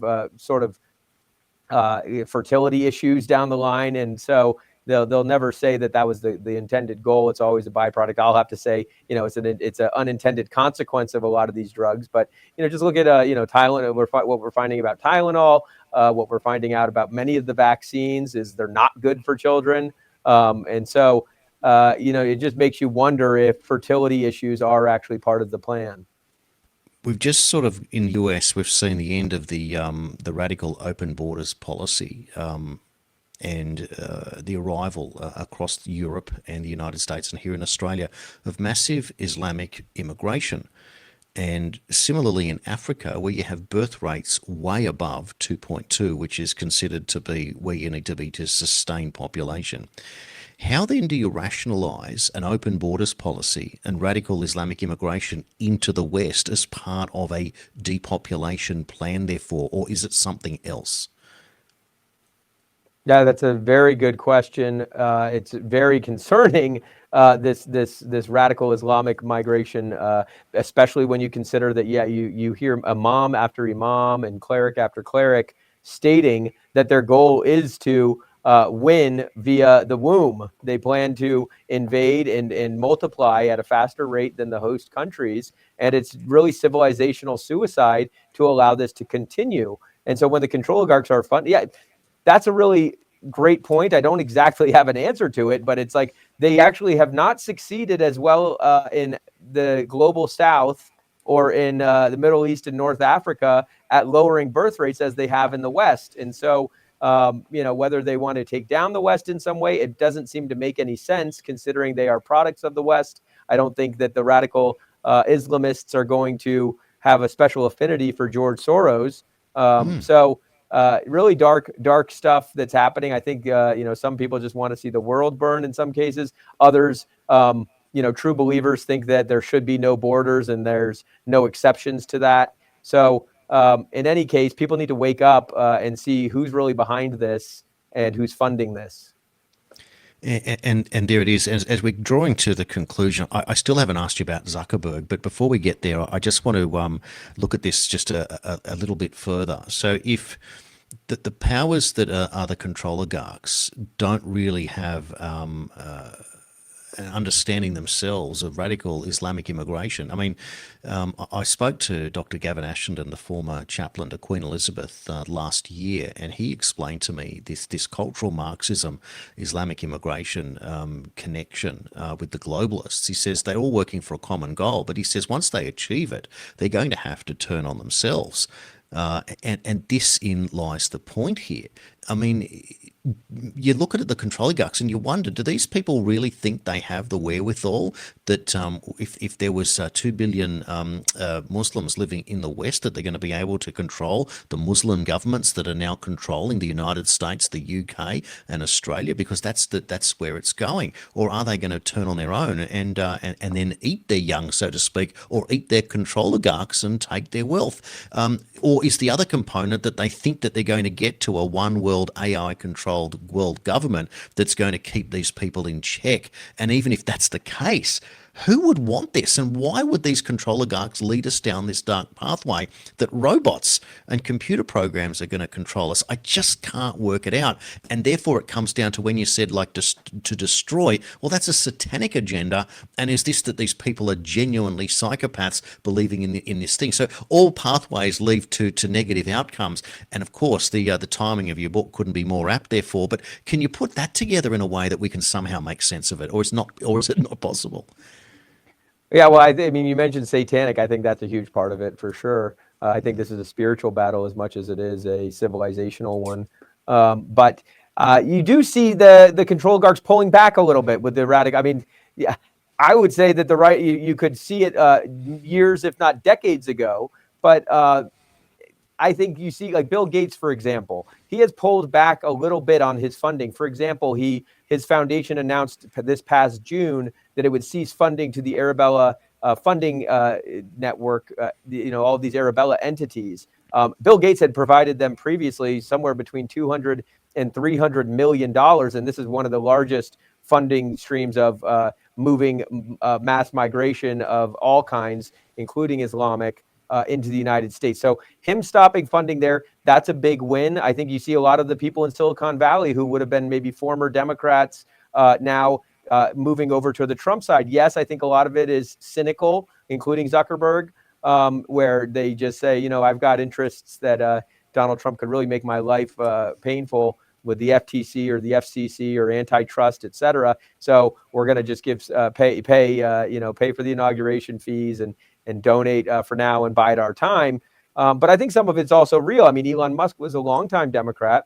fertility issues down the line, and so they'll never say that was the intended goal. It's always a byproduct. I'll have to say, it's an unintended consequence of a lot of these drugs. But just look at Tylenol. What we're finding about Tylenol, what we're finding out about many of the vaccines is they're not good for children, and so it just makes you wonder if fertility issues are actually part of the plan. We've just sort of, in the US, we've seen the end of the radical open borders policy, and the arrival across Europe and the United States and here in Australia of massive Islamic immigration. And similarly in Africa, where you have birth rates way above 2.2, which is considered to be where you need to be to sustain population. How then do you rationalise an open borders policy and radical Islamic immigration into the West as part of a depopulation plan, therefore, or is it something else? Yeah, that's a very good question. It's very concerning. This radical Islamic migration, especially when you consider that. Yeah, you hear imam after imam and cleric after cleric stating that their goal is to win via the womb. They plan to invade and multiply at a faster rate than the host countries, and it's really civilizational suicide to allow this to continue. And so when the control oligarchs are fun, yeah, that's a really great point. I don't exactly have an answer to it, but it's like they actually have not succeeded as well in the global South or in the Middle East and North Africa at lowering birth rates as they have in the West. And so, whether they want to take down the West in some way, it doesn't seem to make any sense considering they are products of the West. I don't think that the radical Islamists are going to have a special affinity for George Soros. Really dark stuff that's happening. I think some people just want to see the world burn in some cases. Others, true believers think that there should be no borders and there's no exceptions to that. So in any case, people need to wake up and see who's really behind this and who's funding this. And there it is. As we're drawing to the conclusion, I still haven't asked you about Zuckerberg, but before we get there, I just want to look at this just a little bit further. So if the powers that are the controligarchs don't really have an understanding themselves of radical Islamic immigration. I mean, I spoke to Dr. Gavin Ashenden, the former chaplain to Queen Elizabeth, last year, and he explained to me this cultural Marxism, Islamic immigration connection with the globalists. He says they're all working for a common goal, but he says once they achieve it, they're going to have to turn on themselves. And this in lies the point here. I mean, you look at the control oligarchs and you wonder, do these people really think they have the wherewithal that if there was 2 billion Muslims living in the West, that they're going to be able to control the Muslim governments that are now controlling the United States, the UK and Australia, because that's where it's going? Or are they going to turn on their own and then eat their young, so to speak, or eat their control oligarchs and take their wealth? Or is the other component that they think that they're going to get to a one world AI controlled world government that's going to keep these people in check? And even if that's the case, who would want this? And why would these control oligarchs lead us down this dark pathway that robots and computer programs are going to control us? I just can't work it out. And therefore it comes down to when you said like to destroy, well, that's a satanic agenda. And is this that these people are genuinely psychopaths believing in this thing? So all pathways lead to negative outcomes. And of course, the timing of your book couldn't be more apt therefore. But can you put that together in a way that we can somehow make sense of it? Or is it not possible? Yeah, well, I mean, you mentioned satanic. I think that's a huge part of it for sure. I think this is a spiritual battle as much as it is a civilizational one. But you do see the control oligarchs pulling back a little bit with the radical. I mean, yeah, I would say that the right, you could see it years, if not decades ago. But I think you see, like Bill Gates, for example, he has pulled back a little bit on his funding. For example, his foundation announced this past June that it would cease funding to the Arabella funding network, all these Arabella entities. Bill Gates had provided them previously somewhere between $200 and $300 million, and this is one of the largest funding streams of moving mass migration of all kinds, including Islamic, into the United States. So him stopping funding there, that's a big win. I think you see a lot of the people in Silicon Valley who would have been maybe former Democrats now moving over to the Trump side. Yes, I think a lot of it is cynical, including Zuckerberg, where they just say, I've got interests that Donald Trump could really make my life painful with the FTC or the FCC or antitrust, et cetera. So we're going to just pay for the inauguration fees and donate for now and bide our time. But I think some of it's also real. I mean, Elon Musk was a longtime Democrat,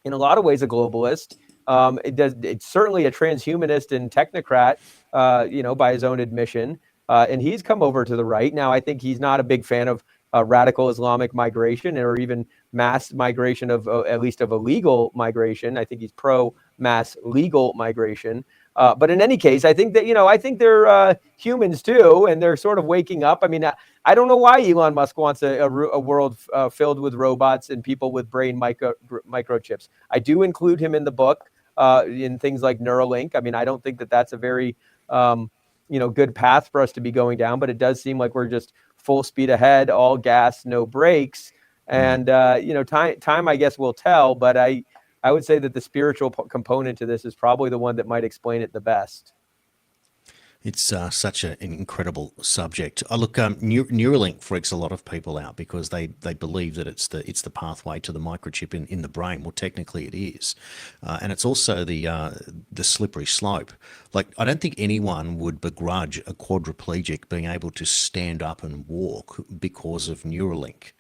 in a lot of ways a globalist. It's certainly a transhumanist and technocrat, by his own admission. And he's come over to the right. Now, I think he's not a big fan of radical Islamic migration or even mass migration at least of illegal migration. I think he's pro mass legal migration. But in any case, I think that, I think they're humans too, and they're sort of waking up. I mean, I don't know why Elon Musk wants a world filled with robots and people with brain microchips. I do include him in the book in things like Neuralink. I mean, I don't think that that's a very good path for us to be going down, but it does seem like we're just full speed ahead, all gas, no brakes. And time I guess will tell. But I would say that the spiritual component to this is probably the one that might explain it the best. It's such an incredible subject. Neuralink freaks a lot of people out because they believe that it's the pathway to the microchip in the brain. Well, technically it is, and it's also the slippery slope. Like, I don't think anyone would begrudge a quadriplegic being able to stand up and walk because of Neuralink.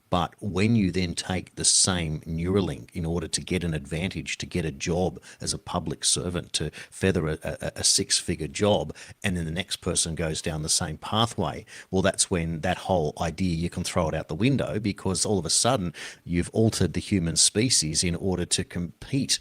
But when you then take the same Neuralink in order to get an advantage, to get a job as a public servant, to feather a six-figure job, and then the next person goes down the same pathway, well, that's when that whole idea, you can throw it out the window, because all of a sudden you've altered the human species in order to compete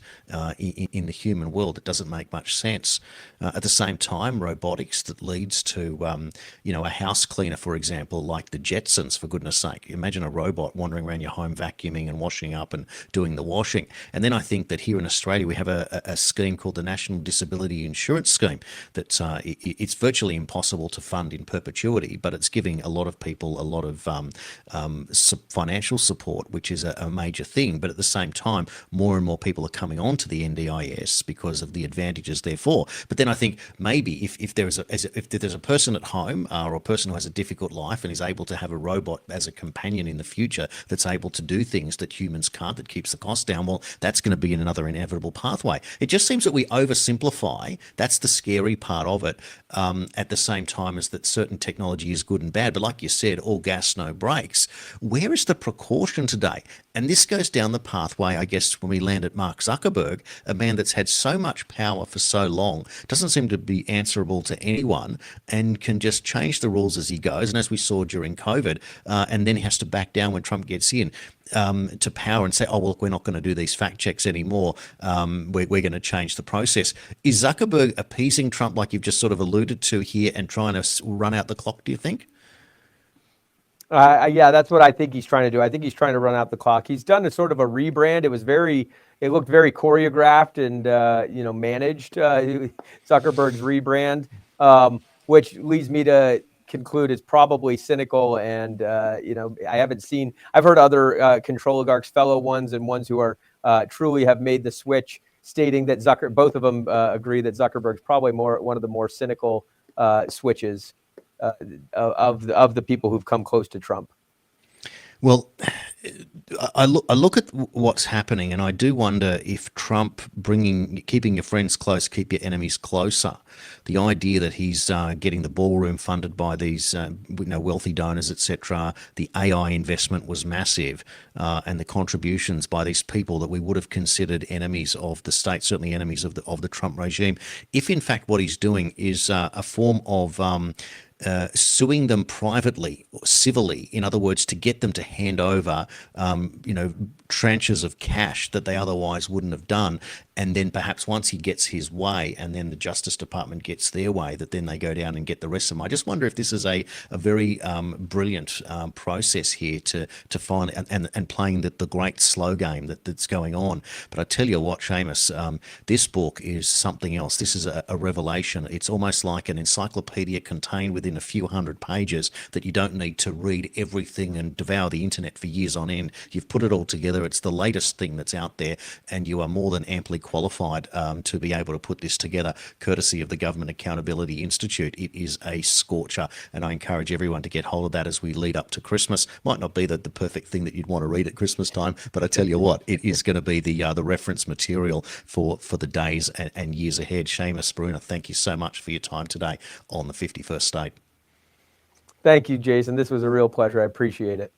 in the human world. It doesn't make much sense. At the same time, robotics that leads to, a house cleaner, for example, like the Jetsons, for goodness sake. Imagine a robot wandering around your home vacuuming and washing up and doing the washing. And then I think that here in Australia we have a scheme called the National Disability Insurance Scheme that it's virtually impossible to fund in perpetuity, but it's giving a lot of people a lot of financial support, which is a major thing. But at the same time, more and more people are coming onto the NDIS because of the advantages therefore. But then I think maybe if there's a person at home or a person who has a difficult life and is able to have a robot as a companion in the future that's able to do things that humans can't, that keeps the cost down, well, that's going to be another inevitable pathway. It just seems that we oversimplify. That's the scary part of it, at the same time as that certain technology is good and bad. But like you said, all gas, no brakes. Where is the precaution today? And this goes down the pathway, I guess, when we land at Mark Zuckerberg, a man that's had so much power for so long, doesn't seem to be answerable to anyone, and can just change the rules as he goes. And as we saw during COVID, and then he has to back down when Trump gets in to power and say, oh, well, look, we're not going to do these fact checks anymore. We're going to change the process. Is Zuckerberg appeasing Trump like you've just sort of alluded to here and trying to run out the clock, do you think? Yeah, that's what I think he's trying to do. I think he's trying to run out the clock. He's done a sort of a rebrand. It looked very choreographed and managed. Zuckerberg's rebrand, which leads me to conclude it's probably cynical. And I've heard other Controligarchs, fellow ones and ones who are truly have made the switch, stating that both of them agree that Zuckerberg's probably one of the more cynical switches of the people who've come close to Trump. Well, I look at what's happening, and I do wonder if Trump keeping your friends close, keep your enemies closer. The idea that he's getting the ballroom funded by these wealthy donors, etc. The AI investment was massive, and the contributions by these people that we would have considered enemies of the state, certainly enemies of the Trump regime. If in fact what he's doing is a form of suing them privately or civilly, in other words, to get them to hand over, tranches of cash that they otherwise wouldn't have done. And then perhaps once he gets his way and then the Justice Department gets their way, that then they go down and get the rest of them. I just wonder if this is a very brilliant process here to find and playing the great slow game that's going on. But I tell you what, Seamus, this book is something else. This is a revelation. It's almost like an encyclopedia contained within a few hundred pages that you don't need to read everything and devour the internet for years on end. You've put it all together. It's the latest thing that's out there, and you are more than amply qualified to be able to put this together, courtesy of the Government Accountability Institute. It is a scorcher, and I encourage everyone to get hold of that as we lead up to Christmas. Might not be the perfect thing that you'd want to read at Christmas time, but I tell you what, it is going to be the reference material for the days and years ahead. Seamus Bruner, thank you so much for your time today on the 51st State. Thank you, Jason. This was a real pleasure. I appreciate it.